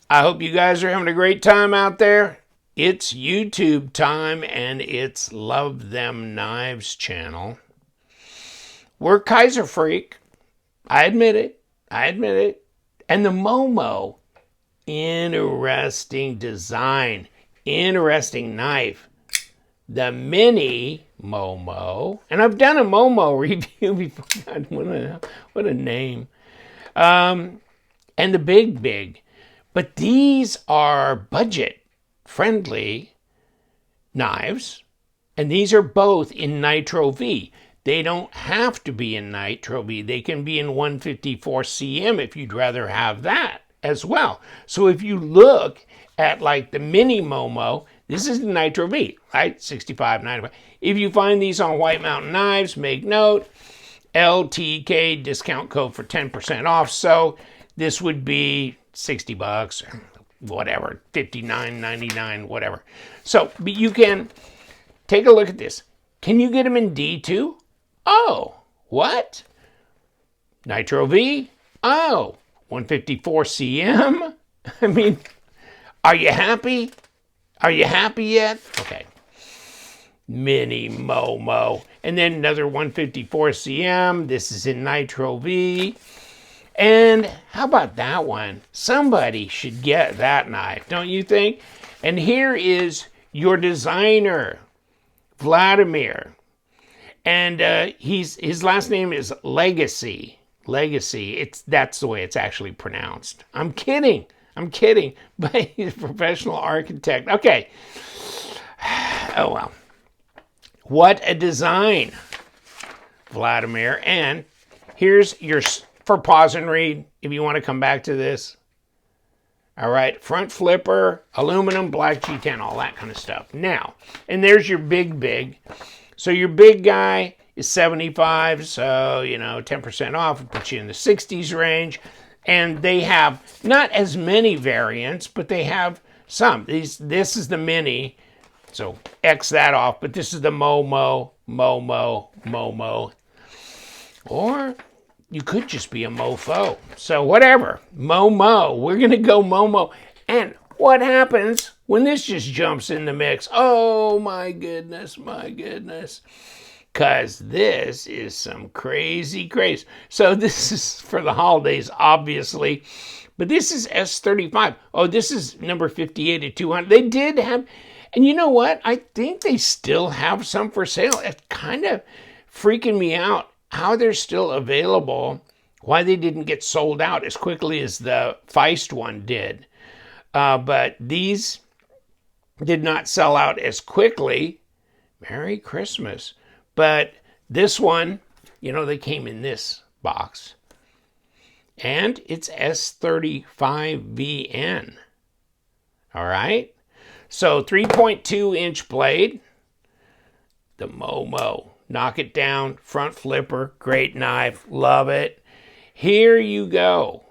I hope you guys are having a great time out there. It's YouTube time and it's Love Them Knives channel. We're Kizer freak. I admit it. And the Momo, interesting design, interesting knife. The mini Momo, and I've done a Momo review before. God, what a name. And the big. But these are budget-friendly knives, and these are both in Nitro V. They don't have to be in Nitro V. They can be in 154 cm if you'd rather have that as well. So if you look at like the mini Momo, this is the Nitro V, right? 65, 95. If you find these on White Mountain Knives, make note, LTK discount code for 10% off. So this would be $60, whatever, $59.99, whatever. So, but you can take a look at this. Can you get them in D2? Oh, what? Nitro V? Oh, 154 cm? I mean, are you happy? Are you happy yet? Okay. Mini Momo. And then another 154 cm. This is in Nitro V. And how about that one? Somebody should get that knife, don't you think? And here is your designer, Vladimir. And his last name is Legacy. That's the way it's actually pronounced. I'm kidding. But he's a professional architect. Okay. Oh, well. What a design, Vladimir. And here's your, for pause and read, if you want to come back to this. All right, front flipper, aluminum, black G10, all that kind of stuff. Now, and there's your big. So your big guy is 75, so, 10% off, it puts you in the 60s range. And they have not as many variants, but they have some. This is the mini, so X that off, but this is the Momo. Or you could just be a mofo. So whatever, Momo, we're gonna go Momo. And what happens when this just jumps in the mix? Oh my goodness. Because this is some crazy. So this is for the holidays, obviously. But this is S35. Oh, this is number 58 at 200. They did have, and you know what? I think they still have some for sale. It's kind of freaking me out how they're still available, why they didn't get sold out as quickly as the Feist one did. But these did not sell out as quickly. Merry Christmas. But this one, they came in this box. And it's S35VN. All right? So 3.2 inch blade. The Momo. Knock it down. Front flipper. Great knife. Love it. Here you go.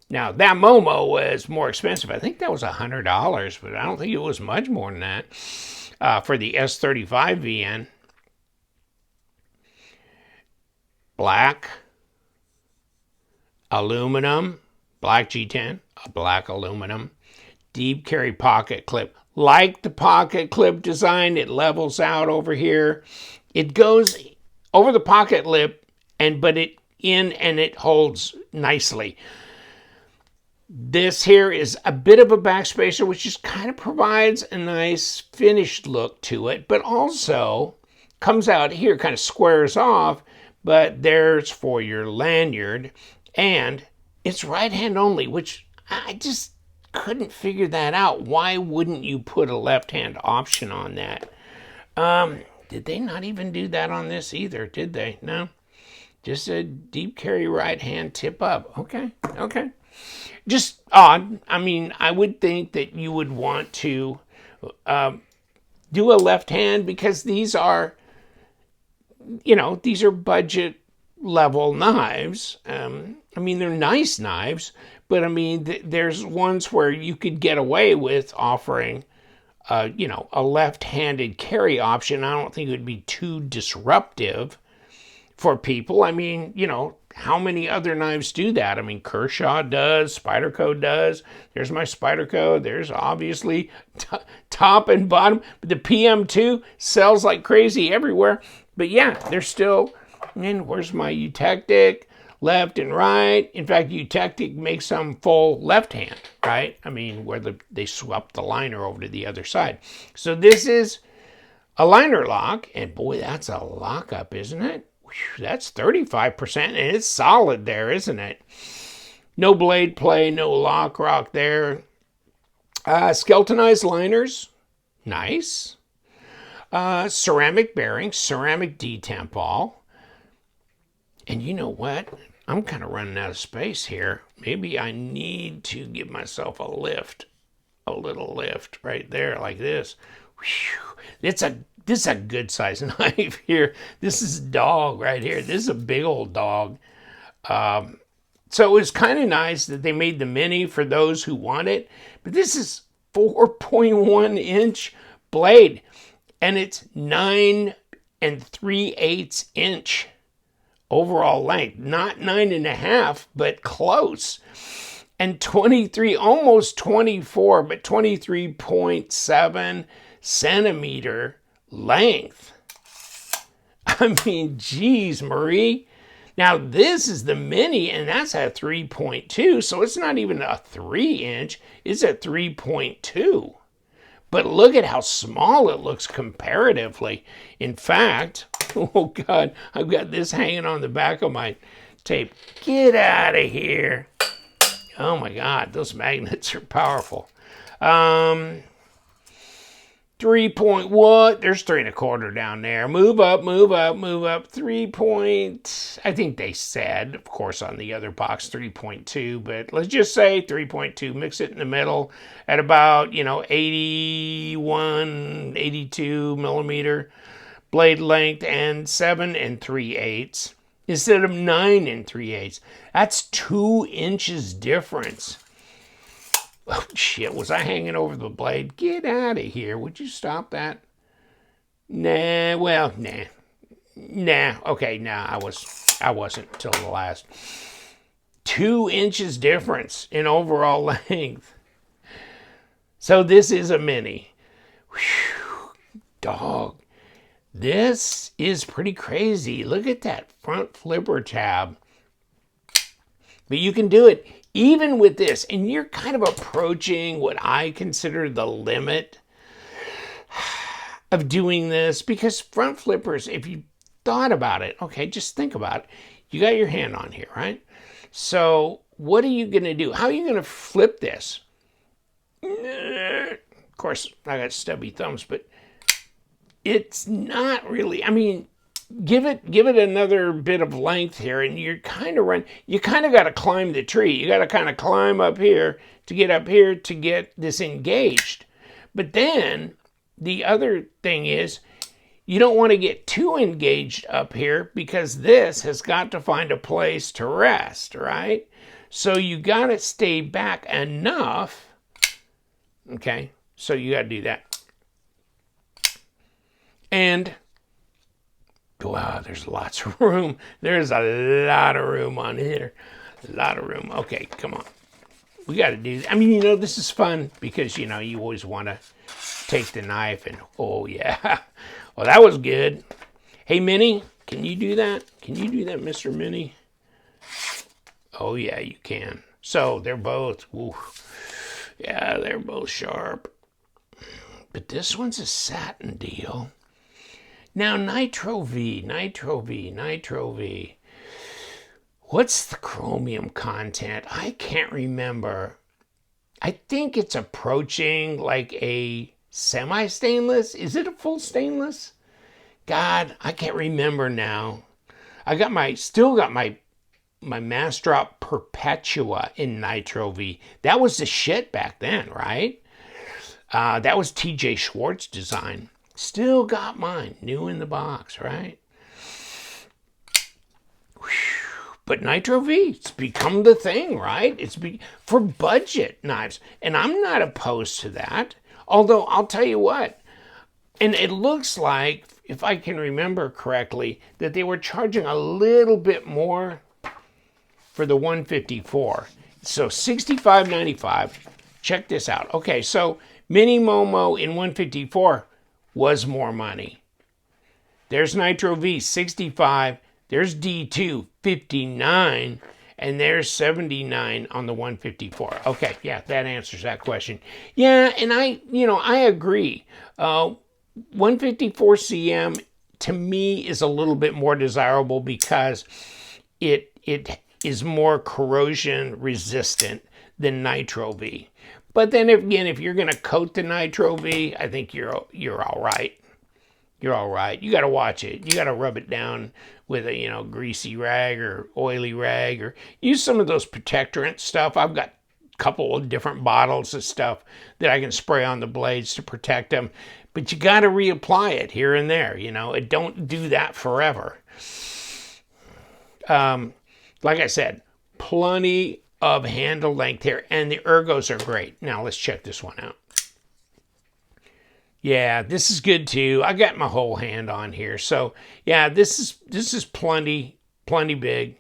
Now, that Momo was more expensive. I think that was $100, but I don't think it was much more than that for the S35VN. Black, aluminum, black G10, a black aluminum, deep carry pocket clip. Like the pocket clip design, it levels out over here. It goes over the pocket lip, but it holds nicely. This here is a bit of a backspacer, which just kind of provides a nice finished look to it, but also comes out here, kind of squares off, but there's for your lanyard, and it's right hand only, which I just couldn't figure that out. Why wouldn't you put a left hand option on that? Did they not even do that on this either, did they? No, just a deep carry right hand tip up. Okay. Just odd. I mean, I would think that you would want to do a left hand because these are budget level knives. I mean, they're nice knives, but I mean, there's ones where you could get away with offering, a left-handed carry option. I don't think it would be too disruptive for people. I mean, how many other knives do that? I mean, Kershaw does, Spyderco does. There's my Spyderco. There's obviously top and bottom. But the PM2 sells like crazy everywhere. But yeah, there's still, and where's my Eutectic? Left and right. In fact, Eutectic makes some full left hand, right? I mean, where they swap the liner over to the other side. So this is a liner lock, and boy, that's a lockup, isn't it? Whew, that's 35%, and it's solid there, isn't it? No blade play, no lock rock there. Skeletonized liners, nice. Ceramic bearings, ceramic detemp ball. And you know what? I'm kind of running out of space here. Maybe I need to give myself a lift, a little lift right there like this. Whew. This is a good size knife here. This is a dog right here. This is a big old dog. So it was kind of nice that they made the mini for those who want it. But this is 4.1 inch blade. And it's 9 3/8 inch overall length. Not 9.5, but close. And 23, almost 24, but 23.7 centimeter length. I mean, geez, Marie. Now, this is the mini, and that's at 3.2, so it's not even a 3-inch. It's at 3.2. But look at how small it looks comparatively. In fact, oh God, I've got this hanging on the back of my tape. Get out of here. Oh my God, those magnets are powerful. 3 point what? There's 3 1/4 down there. Move up, move up, move up. 3 point, I think they said, of course, on the other box, 3.2, but let's just say 3.2. Mix it in the middle at about, 81, 82 millimeter blade length and 7 3/8 instead of 9 3/8. That's 2 inches difference. Oh, shit, was I hanging over the blade? Get out of here. Would you stop that? Nah, well, nah. Okay, nah, I wasn't till the last. 2 inches difference in overall length. So this is a mini. Whew, dog. This is pretty crazy. Look at that front flipper tab. But you can do it even with this, and you're kind of approaching what I consider the limit of doing this, because front flippers, if you thought about it, okay, just think about it. You got your hand on here, right? So what are you going to do? How are you going to flip this? Of course, I got stubby thumbs, but it's not really, I mean, give it another bit of length here, and you're kind of you kind of got to climb the tree. You got to kind of climb up here to get up here to get this engaged. But then the other thing is, you don't want to get too engaged up here, because this has got to find a place to rest, right? So you got to stay back enough. Okay, so you got to do that. And wow, there's lots of room. There's a lot of room on here. A lot of room. Okay, come on. We got to do this. I mean, this is fun because, you always want to take the knife and, oh, yeah. Well, that was good. Hey, Minnie, can you do that? Can you do that, Mr. Minnie? Oh, yeah, you can. So they're both, yeah, they're both sharp. But this one's a satin deal. Now, Nitro V. What's the chromium content? I can't remember. I think it's approaching like a semi-stainless. Is it a full stainless? God, I can't remember now. Still got my Mastrop Perpetua in Nitro V. That was the shit back then, right? That was TJ Schwartz design. Still got mine, new in the box, right? But Nitro V, it's become the thing, right? For budget knives. And I'm not opposed to that. Although, I'll tell you what, and it looks like, if I can remember correctly, that they were charging a little bit more for the 154. So $65.95. Check this out. Okay, so Mini Momo in 154 was more money. There's Nitro V, 65. There's D2, 59. And there's 79 on the 154. Okay, yeah, that answers that question. Yeah, and I agree. 154 CM to me is a little bit more desirable because it is more corrosion resistant than Nitro V. But then again, if you're going to coat the Nitro V, I think you're all right. You're all right. You got to watch it. You got to rub it down with a greasy rag or oily rag, or use some of those protectorant stuff. I've got a couple of different bottles of stuff that I can spray on the blades to protect them. But you got to reapply it here and there. It don't do that forever. Like I said, plenty of handle length here, and the ergos are great. Now let's check this one out. Yeah, this is good too. I got my whole hand on here. So yeah, this is plenty big.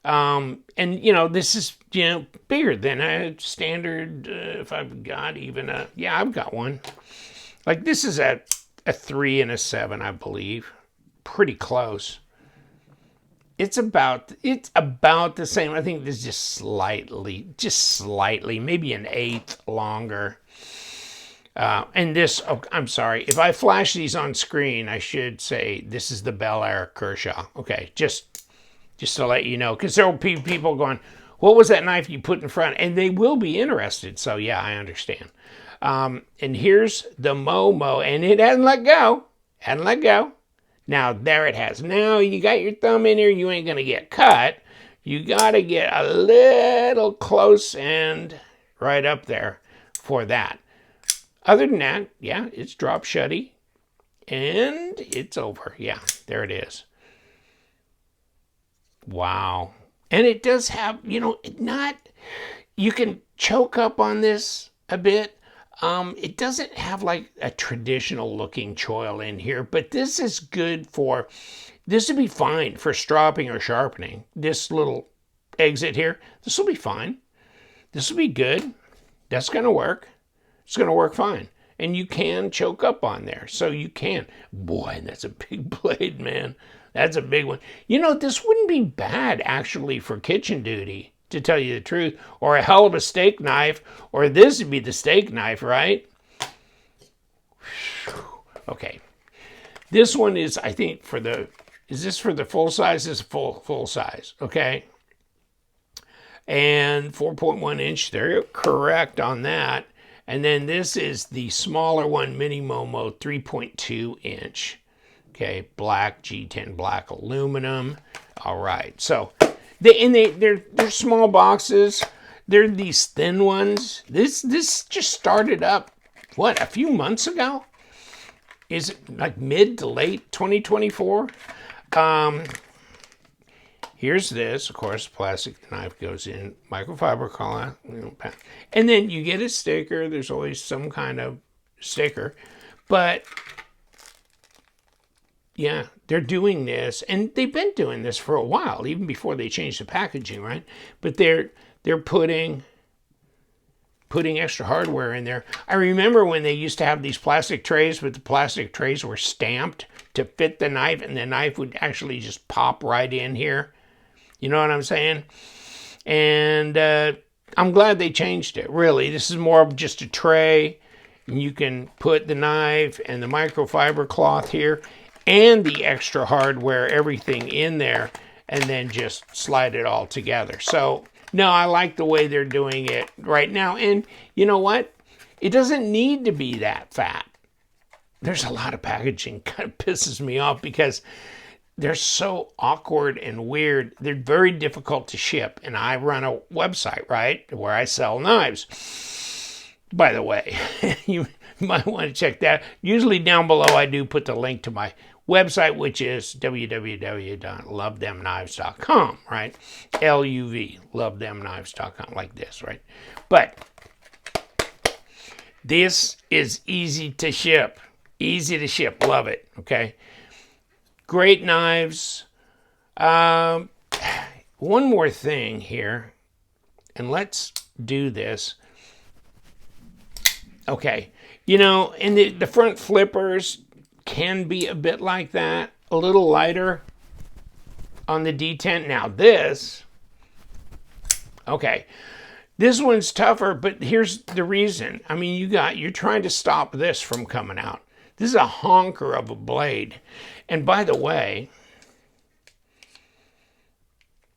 And this is, bigger than a standard, if I've got even I've got one. Like this is a 3 and a 7, I believe. Pretty close. It's about the same. I think this is just slightly, maybe an 1/8 longer. And this, I'm sorry, if I flash these on screen, I should say this is the Bel Air Kershaw. Okay, just to let you know, because there will be people going, what was that knife you put in front? And they will be interested. So yeah, I understand. And here's the Momo, and it hasn't let go. Now there it has. Now you got your thumb in here, you ain't gonna get cut. You gotta get a little close and right up there for that. Other than that, yeah, it's drop shutty and it's over. Yeah, there it is. Wow. And it does have, you can choke up on this a bit. It doesn't have like a traditional looking choil in here, but this is good this would be fine for stropping or sharpening. This little exit here, this will be fine. This will be good. That's going to work. It's going to work fine. And you can choke up on there. So you can. Boy, that's a big blade, man. That's a big one. This wouldn't be bad, actually, for kitchen duty, to tell you the truth. Or a hell of a steak knife. Or this would be the steak knife, right? Okay. This one is, I think, is this for the full size? This is full size, okay? And 4.1 inch, they're correct on that. And then this is the smaller one, Mini Momo, 3.2 inch. Okay, black G10 black aluminum. All right, so they're small boxes. They're these thin ones. This just started up, a few months ago? Is it like mid to late 2024? Here's this, of course, plastic knife goes in, microfiber collar, and then you get a sticker. There's always some kind of sticker, but yeah, they're doing this, and they've been doing this for a while, even before they changed the packaging, right? But they're putting extra hardware in there. I remember when they used to have these plastic trays, but the plastic trays were stamped to fit the knife, and the knife would actually just pop right in here. You know what I'm saying? And I'm glad they changed it, really. This is more of just a tray. And you can put the knife and the microfiber cloth here and the extra hardware, everything in there, and then just slide it all together. So, no, I like the way they're doing it right now. And you know what? It doesn't need to be that fat. There's a lot of packaging kind of pisses me off because they're so awkward and weird. They're very difficult to ship. And I run a website, right, where I sell knives. By the way, you might want to check that. Usually down below, I do put the link to my website, which is www.lovethemknives.com, right? LUV, lovethemknives.com, like this, right? But this is easy to ship. Easy to ship. Love it, okay? Great knives. one more thing here, and let's do this. Okay, you know, and the front flippers can be a bit like that, a little lighter on the detent. Now this, okay, this one's tougher, but here's the reason. I mean, you're trying to stop this from coming out. This is a honker of a blade. And by the way,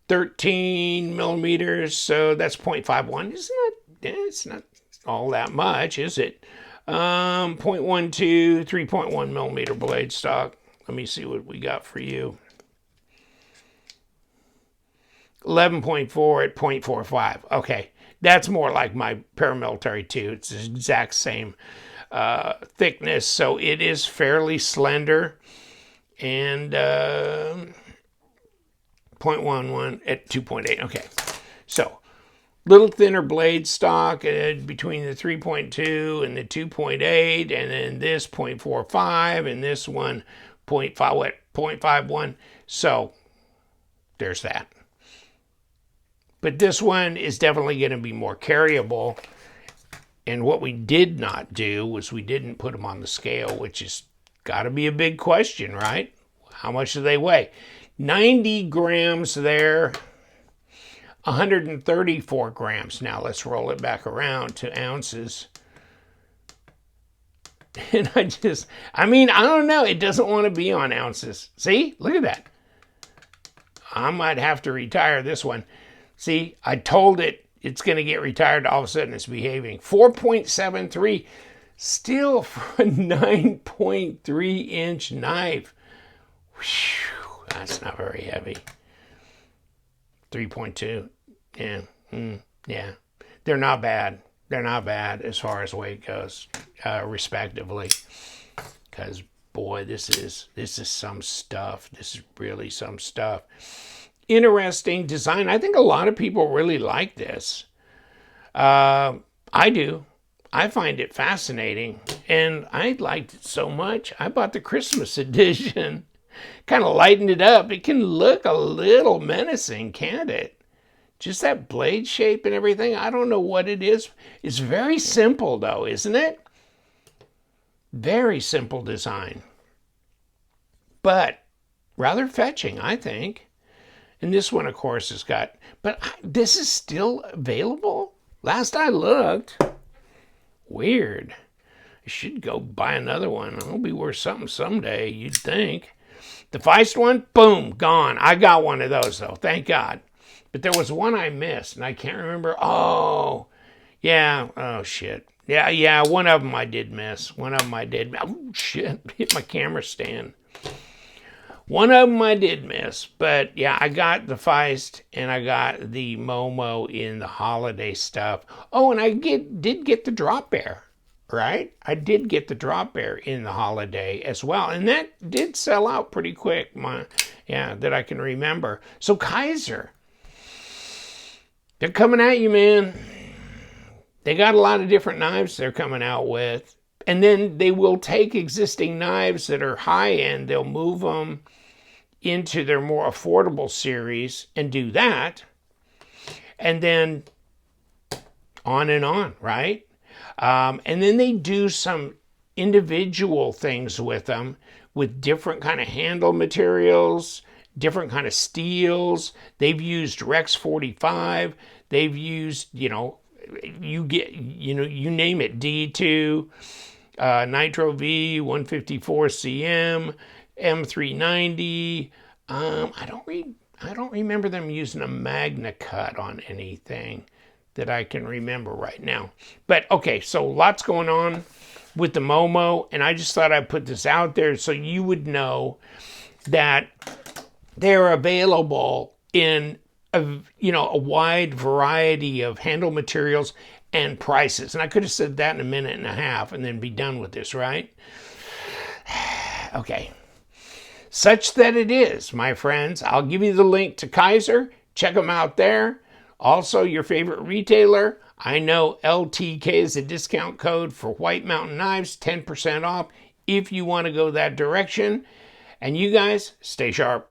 13 millimeters, so that's 0.51. It's not all that much, is it? 0.12, 3.1 millimeter blade stock. Let me see what we got for you. 11.4 at 0.45. Okay, that's more like my paramilitary 2. It's the exact same thickness, so it is fairly slender. And 0.11 at 2.8. Okay, so little thinner blade stock between the 3.2 and the 2.8, and then this 0.45, and this one 0.51. So there's that. But this one is definitely going to be more carryable. And what we did not do was we didn't put them on the scale, which has got to be a big question, right? How much do they weigh? 90 grams there, 134 grams. Now let's roll it back around to ounces. And I don't know. It doesn't want to be on ounces. See, look at that. I might have to retire this one. See, I told it it's going to get retired. All of a sudden it's behaving. 4.73, still for a 9.3 inch knife. Whew, that's not very heavy. 3.2. Yeah. Yeah. They're not bad. They're not bad as far as weight goes, respectively. Because, boy, this is some stuff. This is really some stuff. Interesting design. I think a lot of people really like this. I do. I find it fascinating. And I liked it so much, I bought the Christmas edition. Kind of lightened it up. It can look a little menacing, can't it? Just that blade shape and everything. I don't know what it is. It's very simple, though, isn't it? Very simple design. But rather fetching, I think. And this one, of course, has got... But this is still available? Last I looked. Weird. I should go buy another one. It'll be worth something someday, you'd think. The Feist one, boom, gone. I got one of those, though. Thank God. But there was one I missed, and I can't remember. Oh, yeah. Oh, shit. Yeah, one of them I did miss. Oh, shit. Hit my camera stand. One of them I did miss. But, yeah, I got the Feist, and I got the Momo in the holiday stuff. Oh, and I did get the Drop Bear, right? I did get the Drop Bear in the holiday as well. And that did sell out pretty quick, that I can remember. So, Kizer. They're coming at you, man. They got a lot of different knives they're coming out with. And then they will take existing knives that are high-end. They'll move them into their more affordable series and do that. And then on and on, right? And then they do some individual things with them with different kind of handle materials, different kind of steels. They've used Rex 45. They've used, you name it, D2, Nitro V, 154 CM, M390. I don't remember them using a Magna Cut on anything that I can remember right now. But okay, so lots going on with the Momo, and I just thought I'd put this out there so you would know that they're available in a wide variety of handle materials and prices. And I could have said that in a minute and a half and then be done with this, right? Okay. Such that it is, my friends. I'll give you the link to Kizer. Check them out there. Also, your favorite retailer. I know LTK is a discount code for White Mountain Knives, 10% off if you want to go that direction. And you guys, stay sharp.